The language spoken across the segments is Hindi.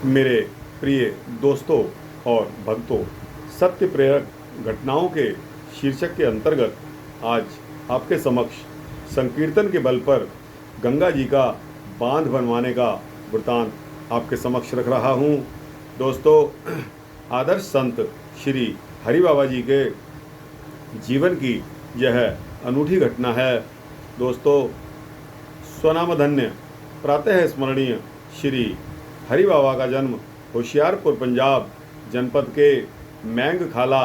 मेरे प्रिय दोस्तों और भक्तों, सत्य प्रेरक घटनाओं के शीर्षक के अंतर्गत आज आपके समक्ष संकीर्तन के बल पर गंगा जी का बांध बनवाने का वृतांत आपके समक्ष रख रहा हूँ। दोस्तों, आदर्श संत श्री हरि बाबा जी के जीवन की यह अनूठी घटना है। दोस्तों, स्वनामधन्य प्रातः स्मरणीय श्री हरि बाबा का जन्म होशियारपुर पंजाब जनपद के मैंगखाला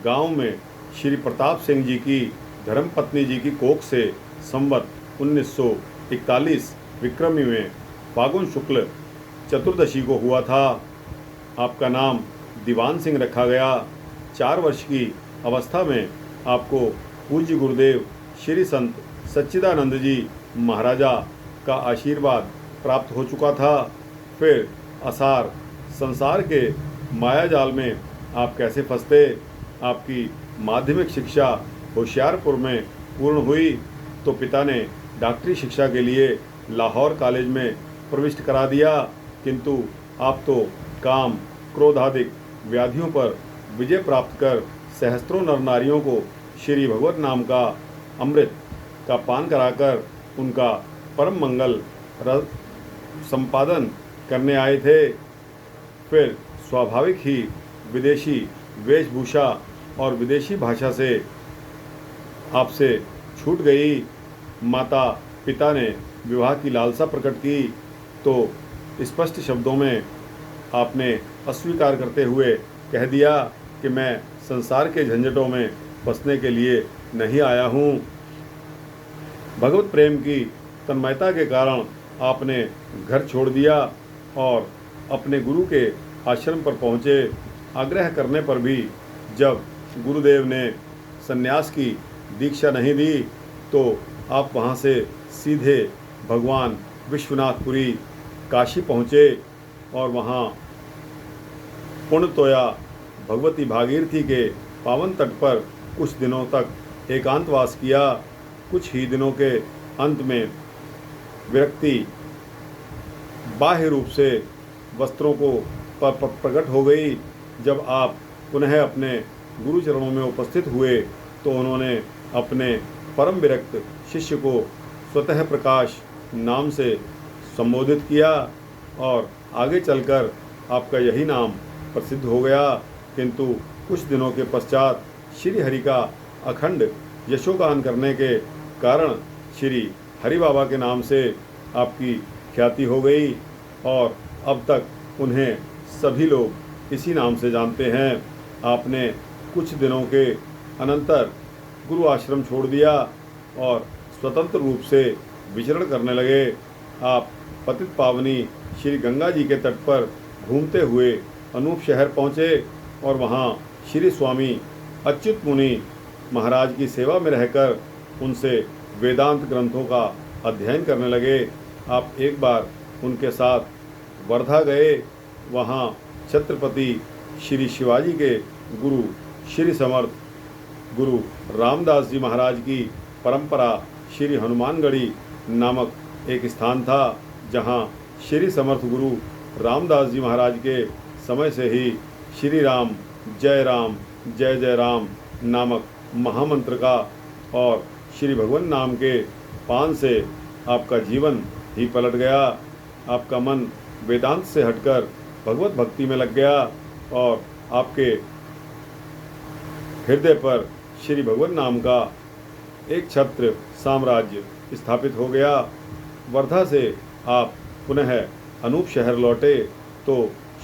गांव में श्री प्रताप सिंह जी की धर्मपत्नी जी की कोख से संवत 1941 विक्रमी में फागुन शुक्ल चतुर्दशी को हुआ था। आपका नाम दीवान सिंह रखा गया। 4 वर्ष की अवस्था में आपको पूज्य गुरुदेव श्री संत सच्चिदानंद जी महाराजा का आशीर्वाद प्राप्त हो चुका था। फिर असार संसार के माया जाल में आप कैसे फंसते। आपकी माध्यमिक शिक्षा होशियारपुर में पूर्ण हुई तो पिता ने डॉक्टरी शिक्षा के लिए लाहौर कॉलेज में प्रविष्ट करा दिया, किंतु आप तो काम क्रोधादिक व्याधियों पर विजय प्राप्त कर सहस्त्रों नर नारियों को श्री भगवत नाम का अमृत का पान कराकर उनका परम मंगल संपादन करने आए थे। फिर स्वाभाविक ही विदेशी वेशभूषा और विदेशी भाषा से आपसे छूट गई। माता पिता ने विवाह की लालसा प्रकट की तो स्पष्ट शब्दों में आपने अस्वीकार करते हुए कह दिया कि मैं संसार के झंझटों में फंसने के लिए नहीं आया हूँ। भगवत प्रेम की तन्मयता के कारण आपने घर छोड़ दिया और अपने गुरु के आश्रम पर पहुँचे। आग्रह करने पर भी जब गुरुदेव ने सन्यास की दीक्षा नहीं दी तो आप वहाँ से सीधे भगवान विश्वनाथपुरी काशी पहुँचे और वहाँ पुण्यतोया भगवती भागीरथी के पावन तट पर कुछ दिनों तक एकांतवास किया। कुछ ही दिनों के अंत में विरक्ति बाह्य रूप से वस्त्रों को प्रकट हो गई। जब आप पुनः अपने गुरु चरणों में उपस्थित हुए तो उन्होंने अपने परम विरक्त शिष्य को स्वतः प्रकाश नाम से संबोधित किया और आगे चलकर आपका यही नाम प्रसिद्ध हो गया। किंतु कुछ दिनों के पश्चात श्री हरि का अखंड यशोगान करने के कारण श्री हरि बाबा के नाम से आपकी ख्याति हो गई और अब तक उन्हें सभी लोग इसी नाम से जानते हैं। आपने कुछ दिनों के अनंतर गुरु आश्रम छोड़ दिया और स्वतंत्र रूप से विचरण करने लगे। आप पतित पावनी श्री गंगा जी के तट पर घूमते हुए अनूप शहर पहुँचे और वहाँ श्री स्वामी अच्युत मुनि महाराज की सेवा में रहकर उनसे वेदांत ग्रंथों का अध्ययन करने लगे। आप एक बार उनके साथ वर्धा गए। वहाँ छत्रपति श्री शिवाजी के गुरु श्री समर्थ गुरु रामदास जी महाराज की परंपरा श्री हनुमानगढ़ी नामक एक स्थान था, जहाँ श्री समर्थ गुरु रामदास जी महाराज के समय से ही श्री राम जय जय राम नामक महामंत्र का और श्री भगवान नाम के पान से आपका जीवन ही पलट गया। आपका मन वेदांत से हटकर भगवत भक्ति में लग गया और आपके हृदय पर श्री भगवान नाम का एक छत्र साम्राज्य स्थापित हो गया। वर्धा से आप पुनः अनूप शहर लौटे तो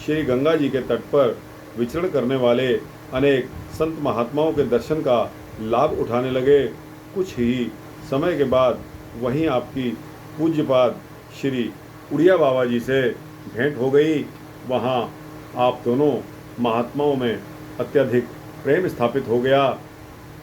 श्री गंगा जी के तट पर विचरण करने वाले अनेक संत महात्माओं के दर्शन का लाभ उठाने लगे। कुछ ही समय के बाद वहीं आपकी पूज्यपाद श्री उड़िया बाबा जी से भेंट हो गई। वहाँ आप दोनों महात्माओं में अत्यधिक प्रेम स्थापित हो गया।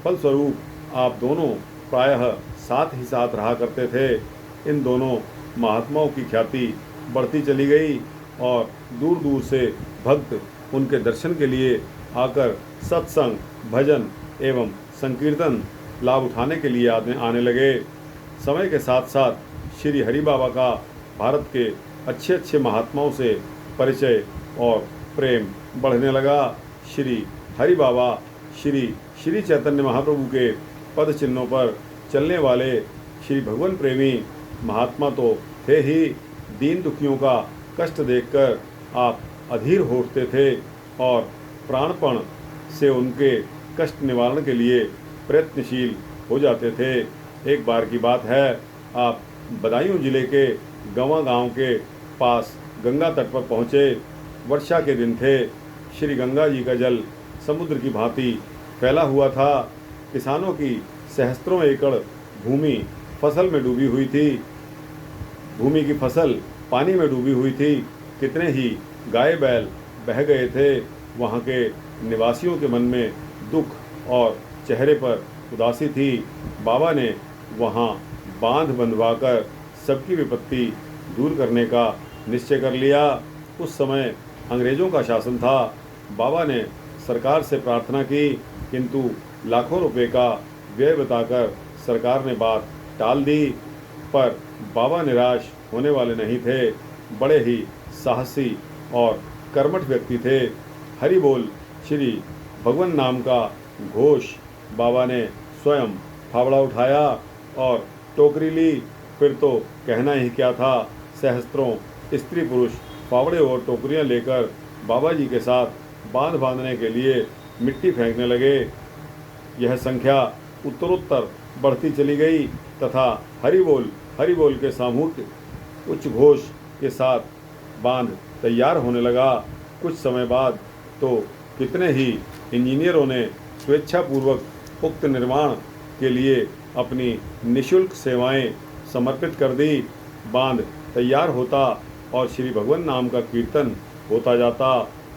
फलस्वरूप आप दोनों प्रायः साथ ही साथ रहा करते थे। इन दोनों महात्माओं की ख्याति बढ़ती चली गई और दूर दूर से भक्त उनके दर्शन के लिए आकर सत्संग, भजन एवं संकीर्तन लाभ उठाने के लिए आने लगे। समय के साथ साथ श्री हरि बाबा का भारत के अच्छे अच्छे महात्माओं से परिचय और प्रेम बढ़ने लगा। श्री हरि बाबा श्री श्री चैतन्य महाप्रभु के पद चिन्हों पर चलने वाले श्री भगवान प्रेमी महात्मा तो थे ही, दीन दुखियों का कष्ट देखकर आप अधीर हो उठते थे और प्राणपण से उनके कष्ट निवारण के लिए प्रयत्नशील हो जाते थे। एक बार की बात है, आप बदायूं जिले के गंवा गांव के पास गंगा तट पर पहुँचे। वर्षा के दिन थे। श्री गंगा जी का जल समुद्र की भांति फैला हुआ था। किसानों की सहस्त्रों एकड़ भूमि फसल में डूबी हुई थी। भूमि की फसल पानी में डूबी हुई थी। कितने ही गाय बैल बह गए थे। वहाँ के निवासियों के मन में दुख और चेहरे पर उदासी थी। बाबा ने वहाँ बांध बंधवाकर सबकी विपत्ति दूर करने का निश्चय कर लिया। उस समय अंग्रेज़ों का शासन था। बाबा ने सरकार से प्रार्थना की, किंतु लाखों रुपए का व्यय बताकर सरकार ने बात टाल दी। पर बाबा निराश होने वाले नहीं थे। बड़े ही साहसी और कर्मठ व्यक्ति थे। हरि बोल श्री भगवान नाम का घोष बाबा ने स्वयं फावड़ा उठाया और टोकरी ली। फिर तो कहना ही क्या था। सहस्त्रों स्त्री पुरुष फावड़े और टोकरियां लेकर बाबा जी के साथ बांध बांधने के लिए मिट्टी फेंकने लगे। यह संख्या उत्तरोत्तर बढ़ती चली गई तथा हरि बोल के सामूहिक उच्च घोष के साथ बांध तैयार होने लगा। कुछ समय बाद तो कितने ही इंजीनियरों ने स्वेच्छापूर्वक उक्त निर्माण के लिए अपनी निःशुल्क सेवाएं समर्पित कर दी। बांध तैयार होता और श्री भगवान नाम का कीर्तन होता जाता।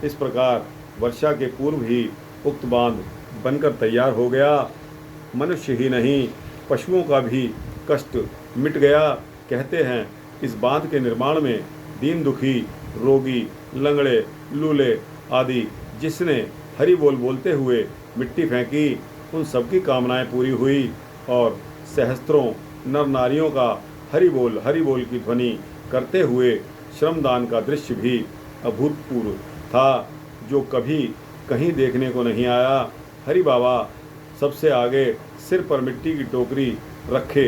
इस प्रकार वर्षा के पूर्व ही उक्त बांध बनकर तैयार हो गया। मनुष्य ही नहीं, पशुओं का भी कष्ट मिट गया। कहते हैं इस बांध के निर्माण में दीन दुखी, रोगी, लंगड़े, लूले आदि जिसने हरि बोल बोलते हुए मिट्टी फेंकी, उन सबकी कामनाएं पूरी हुई और सहस्त्रों नर नारियों का हरि बोल की ध्वनि करते हुए श्रमदान का दृश्य भी अभूतपूर्व था, जो कभी कहीं देखने को नहीं आया। हरि बाबा सबसे आगे सिर पर मिट्टी की टोकरी रखे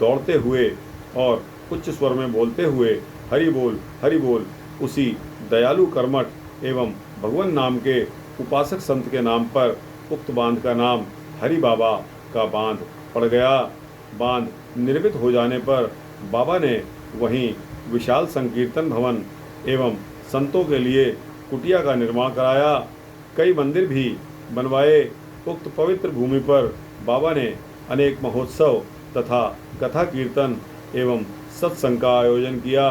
दौड़ते हुए और उच्च स्वर में बोलते हुए हरि बोल उसी दयालु कर्मठ एवं भगवान नाम के उपासक संत के नाम पर उक्त बांध का नाम हरि बाबा का बांध पड़ गया। बांध निर्मित हो जाने पर बाबा ने वहीं विशाल संकीर्तन भवन एवं संतों के लिए कुटिया का निर्माण कराया। कई मंदिर भी बनवाए। उक्त पवित्र भूमि पर बाबा ने अनेक महोत्सव तथा कथा कीर्तन एवं सत्संग का आयोजन किया।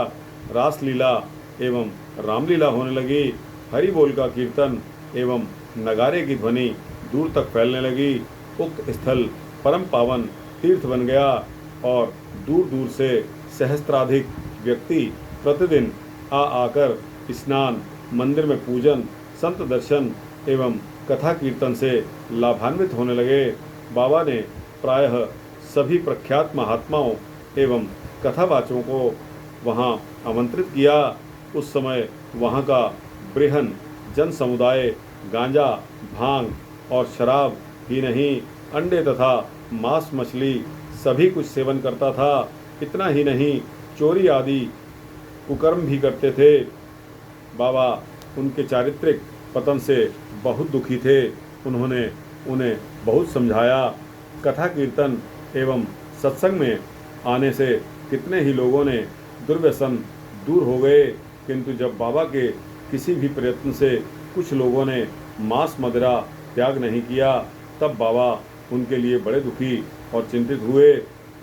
रासलीला एवं रामलीला होने लगी। हरि बोल का कीर्तन एवं नगारे की ध्वनि दूर तक फैलने लगी। उक्त स्थल परम पावन तीर्थ बन गया और दूर दूर से सहस्त्राधिक व्यक्ति प्रतिदिन आकर स्नान, मंदिर में पूजन, संत दर्शन एवं कथा कीर्तन से लाभान्वित होने लगे। बाबा ने प्रायः सभी प्रख्यात महात्माओं एवं कथावाचकों को वहां आमंत्रित किया। उस समय वहां का बृहन जन समुदाय गांजा, भांग और शराब ही नहीं, अंडे तथा मांस मछली सभी कुछ सेवन करता था। इतना ही नहीं, चोरी आदि कुकर्म भी करते थे। बाबा उनके चारित्रिक पतन से बहुत दुखी थे। उन्होंने उन्हें बहुत समझाया। कथा कीर्तन एवं सत्संग में आने से कितने ही लोगों ने दुर्व्यसन दूर हो गए, किंतु जब बाबा के किसी भी प्रयत्न से कुछ लोगों ने मांस मदिरा त्याग नहीं किया, तब बाबा उनके लिए बड़े दुखी और चिंतित हुए।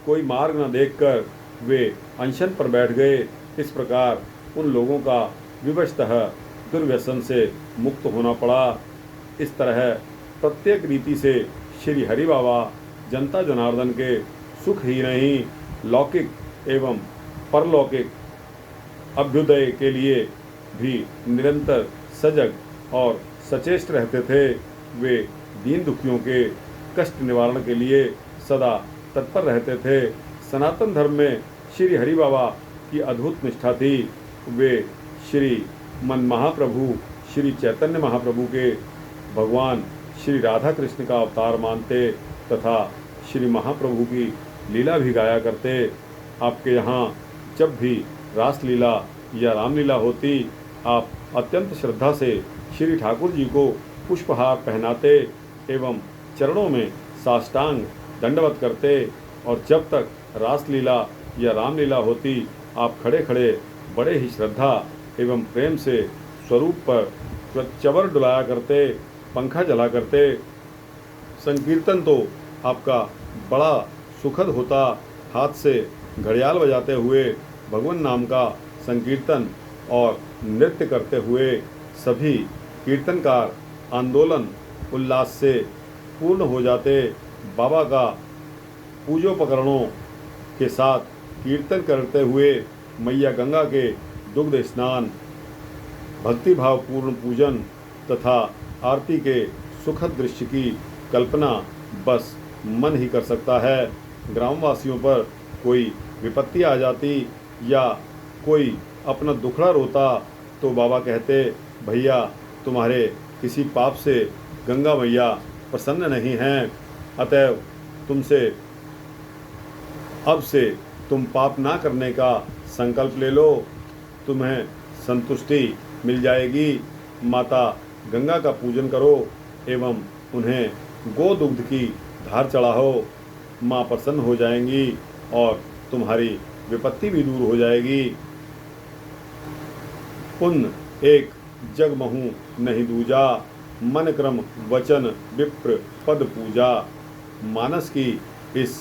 कोई मार्ग न देखकर वे अनशन पर बैठ गए। इस प्रकार उन लोगों का विवशतः दुर्व्यसन से मुक्त होना पड़ा। इस तरह प्रत्येक रीति से श्री हरि बाबा जनता जनार्दन के सुख ही नहीं, लौकिक एवं परलौकिक अभ्युदय के लिए भी निरंतर सजग और सचेष्ट रहते थे। वे दीन दुखियों के कष्ट निवारण के लिए सदा तत्पर रहते थे। सनातन धर्म में श्री हरि बाबा की अद्भुत निष्ठा थी। वे श्री मन महाप्रभु श्री चैतन्य महाप्रभु के भगवान श्री राधा कृष्ण का अवतार मानते तथा श्री महाप्रभु की लीला भी गाया करते। आपके यहाँ जब भी रासलीला या रामलीला होती, आप अत्यंत श्रद्धा से श्री ठाकुर जी को पुष्पहार पहनाते एवं चरणों में साष्टांग दंडवत करते, और जब तक रासलीला या रामलीला होती, आप खड़े खड़े बड़े ही श्रद्धा एवं प्रेम से स्वरूप पर चवर डुलाया करते, पंखा जला करते। संकीर्तन तो आपका बड़ा सुखद होता, हाथ से घड़ियाल बजाते हुए भगवान नाम का संकीर्तन और नृत्य करते हुए सभी कीर्तनकार आंदोलन उल्लास से पूर्ण हो जाते। बाबा का पूजोपकरणों के साथ कीर्तन करते हुए मैया गंगा के दुग्ध स्नान, भक्तिभावपूर्ण पूजन तथा आरती के सुखद दृश्य की कल्पना बस मन ही कर सकता है। ग्रामवासियों पर कोई विपत्ति आ जाती या कोई अपना दुखड़ा रोता तो बाबा कहते, भैया तुम्हारे किसी पाप से गंगा मैया प्रसन्न नहीं हैं, अतएव तुमसे अब से तुम पाप ना करने का संकल्प ले लो, तुम्हें संतुष्टि मिल जाएगी। माता गंगा का पूजन करो एवं उन्हें गो दुग्ध की धार चढ़ाओ, माँ प्रसन्न हो जाएंगी और तुम्हारी विपत्ति भी दूर हो जाएगी। पुण्य एक जग महु नहीं दूजा, मन क्रम वचन विप्र पद पूजा। मानस की इस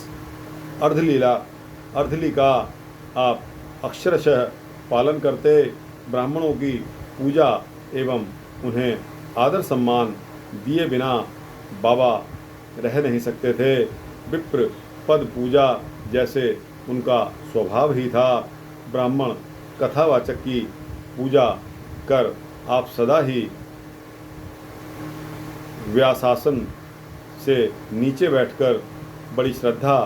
अर्धली का आप अक्षरशः पालन करते, ब्राह्मणों की पूजा एवं उन्हें आदर सम्मान दिए बिना बाबा रह नहीं सकते थे। विप्र पद पूजा जैसे उनका स्वभाव ही था। ब्राह्मण कथावाचक की पूजा कर आप सदा ही व्यासासन से नीचे बैठकर बड़ी श्रद्धा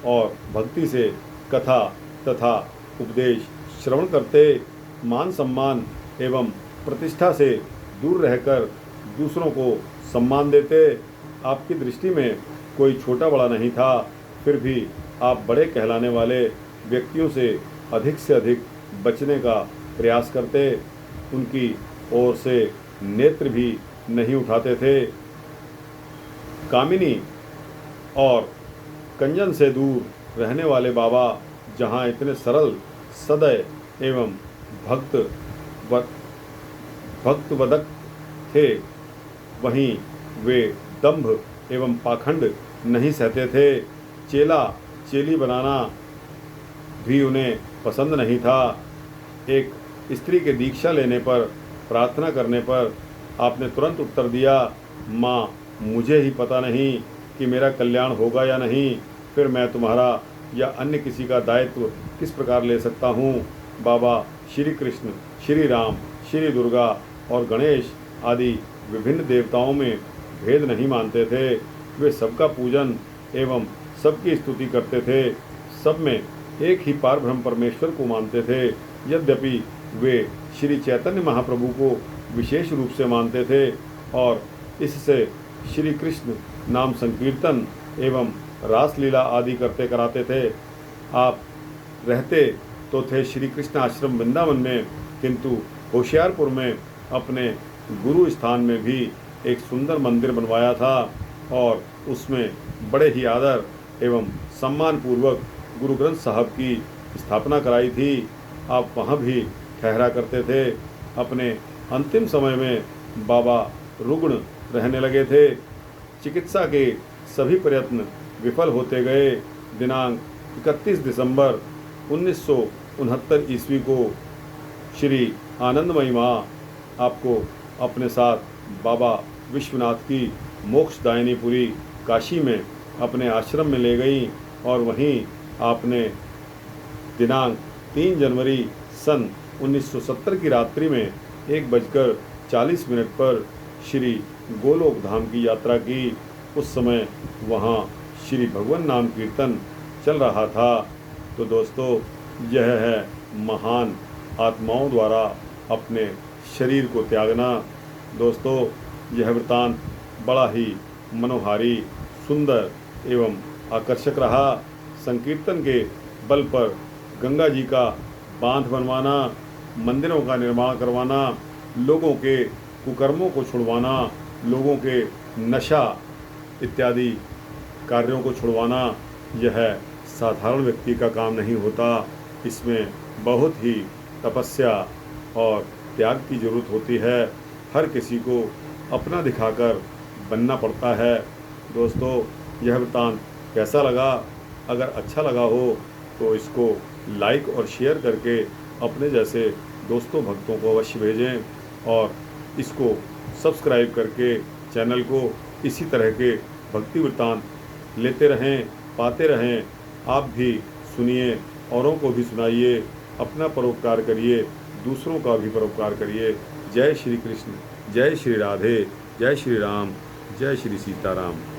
और भक्ति से कथा तथा उपदेश श्रवण करते। मान सम्मान एवं प्रतिष्ठा से दूर रहकर दूसरों को सम्मान देते। आपकी दृष्टि में कोई छोटा बड़ा नहीं था, फिर भी आप बड़े कहलाने वाले व्यक्तियों से अधिक बचने का प्रयास करते। उनकी ओर से नेत्र भी नहीं उठाते थे। कामिनी और कंजन से दूर रहने वाले बाबा जहाँ इतने सरल सदय एवं भक्तवदक थे, वहीं वे दंभ एवं पाखंड नहीं सहते थे। चेला चेली बनाना भी उन्हें पसंद नहीं था। एक स्त्री के दीक्षा लेने पर, प्रार्थना करने पर आपने तुरंत उत्तर दिया, माँ मुझे ही पता नहीं कि मेरा कल्याण होगा या नहीं, फिर मैं तुम्हारा या अन्य किसी का दायित्व किस प्रकार ले सकता हूँ। बाबा श्री कृष्ण, श्री राम, श्री दुर्गा और गणेश आदि विभिन्न देवताओं में भेद नहीं मानते थे। वे सबका पूजन एवं सबकी स्तुति करते थे। सब में एक ही पारब्रह्म परमेश्वर को मानते थे। यद्यपि वे श्री चैतन्य महाप्रभु को विशेष रूप से मानते थे और इससे श्री कृष्ण नाम संकीर्तन एवं रासलीला आदि करते कराते थे। आप रहते तो थे श्री कृष्ण आश्रम वृंदावन में, किंतु होशियारपुर में अपने गुरु स्थान में भी एक सुंदर मंदिर बनवाया था और उसमें बड़े ही आदर एवं सम्मान पूर्वक गुरु ग्रंथ साहब की स्थापना कराई थी। आप वहाँ भी ठहरा करते थे। अपने अंतिम समय में बाबा रुग्ण रहने लगे थे। चिकित्सा के सभी प्रयत्न विफल होते गए। दिनांक 31 दिसंबर 1969 ईस्वी को श्री आनंदमयी माँ आपको अपने साथ बाबा विश्वनाथ की मोक्षदायिनीपुरी काशी में अपने आश्रम में ले गई और वहीं आपने दिनांक 3 जनवरी सन 1970 की रात्रि में 1:40 पर श्री गोलोक धाम की यात्रा की। उस समय वहाँ श्री भगवान नाम कीर्तन चल रहा था। तो दोस्तों, यह है महान आत्माओं द्वारा अपने शरीर को त्यागना। दोस्तों, यह वृतांत बड़ा ही मनोहारी, सुंदर एवं आकर्षक रहा। संकीर्तन के बल पर गंगा जी का बांध बनवाना, मंदिरों का निर्माण करवाना, लोगों के कुकर्मों को छुड़वाना, लोगों के नशा इत्यादि कार्यों को छुड़वाना, यह साधारण व्यक्ति का काम नहीं होता। इसमें बहुत ही तपस्या और त्याग की ज़रूरत होती है। हर किसी को अपना दिखाकर बनना पड़ता है। दोस्तों, यह वृतांत कैसा लगा? अगर अच्छा लगा हो तो इसको लाइक और शेयर करके अपने जैसे दोस्तों भक्तों को अवश्य भेजें और इसको सब्सक्राइब करके चैनल को इसी तरह के भक्ति वृतांत लेते रहें, पाते रहें। आप भी सुनिए, औरों को भी सुनाइए, अपना परोपकार करिए, दूसरों का भी परोपकार करिए। जय श्री कृष्ण, जय श्री राधे, जय श्री राम, जय श्री सीताराम।